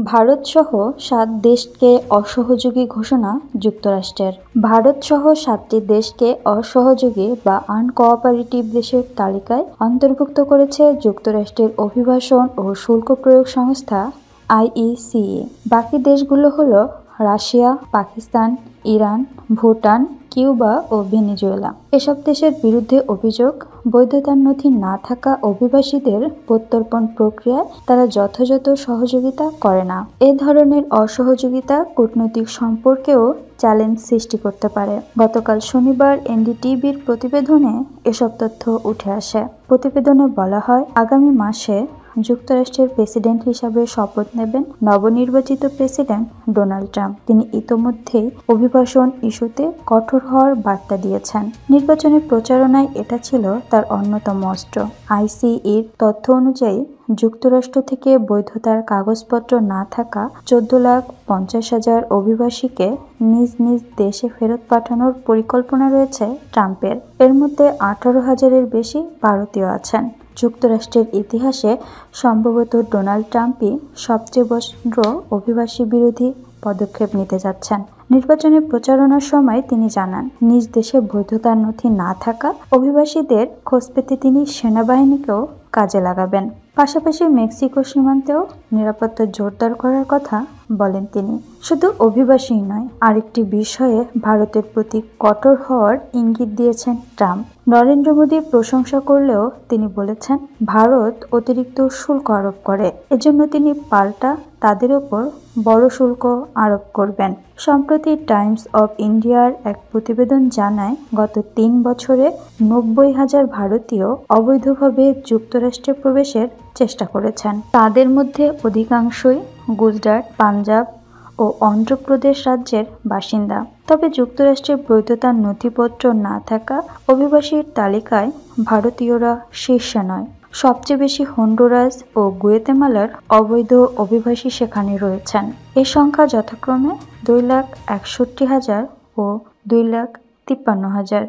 ভারতসহ ৭ দেশকে অসহযোগী ঘোষণা যুক্তরাষ্ট্রের। ভারতসহ ৭টি দেশকে অসহযোগী বা আনকোঅপারেটিভ দেশের তালিকায় অন্তর্ভুক্ত করেছে যুক্তরাষ্ট্রের অভিবাসন ও শুল্ক প্রয়োগ সংস্থা আইইসিএ। বাকি দেশগুলো হলো Russia, Pakistan, Iran, Bhutan, Cuba ও ভেনেজুয়েলা। এসব দেশের বিরুদ্ধে অভিযোগ, বৈধতার নথি না থাকা অভিবাসীদের প্রত্যর্পণ প্রক্রিয়ায় তারা যথাযথ সহযোগিতা করে না। এ ধরনের অসহযোগিতা কূটনৈতিক সম্পর্কেও চ্যালেঞ্জ সৃষ্টি করতে পারে। গতকাল শনিবার এনডিটিভির প্রতিবেদনে এসব তথ্য উঠে আসে। প্রতিবেদনে বলা হয়, আগামী মাসে যুক্তরাষ্ট্রের প্রেসিডেন্ট হিসাবে শপথ নেবেন নবনির্বাচিত প্রেসিডেন্ট ডোনাল্ড ট্রাম্প। তিনি ইতোমধ্যেই অভিবাসন ইস্যুতে কঠোর হওয়ার বার্তা দিয়েছেন। নির্বাচনী প্রচারণায় এটা ছিল তার অন্যতম অস্ত্র। আইসিইর তথ্য অনুযায়ী যুক্তরাষ্ট্র থেকে বৈধতার কাগজপত্র না থাকা ১৪,৫০,০০০ অভিবাসীকে নিজ নিজ দেশে ফেরত পাঠানোর পরিকল্পনা রয়েছে ট্রাম্পের। এর মধ্যে ১৮,০০০-এর বেশি ভারতীয় আছেন। যুক্তরাষ্ট্রের ইতিহাসে সম্ভবত ডোনাল্ড ট্রাম্পই সবচেয়ে বড় অভিবাসী বিরোধী পদক্ষেপ নিতে যাচ্ছেন। নির্বাচনী প্রচারণার সময় তিনি জানান, নিজ দেশে বৈধতার নথি না থাকা অভিবাসীদের খোঁজ পেতে তিনি সেনাবাহিনীকেও কাজে লাগাবেন। পাশাপাশি মেক্সিকো সীমান্তেও নিরাপত্তা জোরদার করার কথা বলেন তিনি। শুধু অভিবাসী নয়, আরেকটি বিষয়ে ভারতের প্রতি কঠোর হওয়ার ইঙ্গিত দিয়েছেন ট্রাম্প। নরেন্দ্র মোদীর প্রশংসা করলেও তিনি বলেছেন, ভারত অতিরিক্ত শুল্ক আরোপ করে, এজন্য তিনি পাল্টা তাদের ওপর বড় শুল্ক আরোপ করবেন। সম্প্রতি টাইমস অব ইন্ডিয়ার এক প্রতিবেদন জানায়, গত ৩ বছরে ৯০,০০০ ভারতীয় অবৈধভাবে যুক্তরাষ্ট্রে প্রবেশের চেষ্টা করেছেন। তাদের মধ্যে অধিকাংশই গুজরাট, পাঞ্জাব ও অন্ধ্রপ্রদেশ রাজ্যের বাসিন্দা। তবে যুক্তরাষ্ট্রের বৈধতার নথিপত্র না থাকা অভিবাসীর তালিকায় ভারতীয়রা শীর্ষে নয়। সবচেয়ে বেশি হন্ডুরাস ও গুয়েতেমালার অবৈধ অভিবাসী সেখানে রয়েছেন। এ সংখ্যা যথাক্রমে ২,৬১,০০০ ও ২,৫৩,০০০।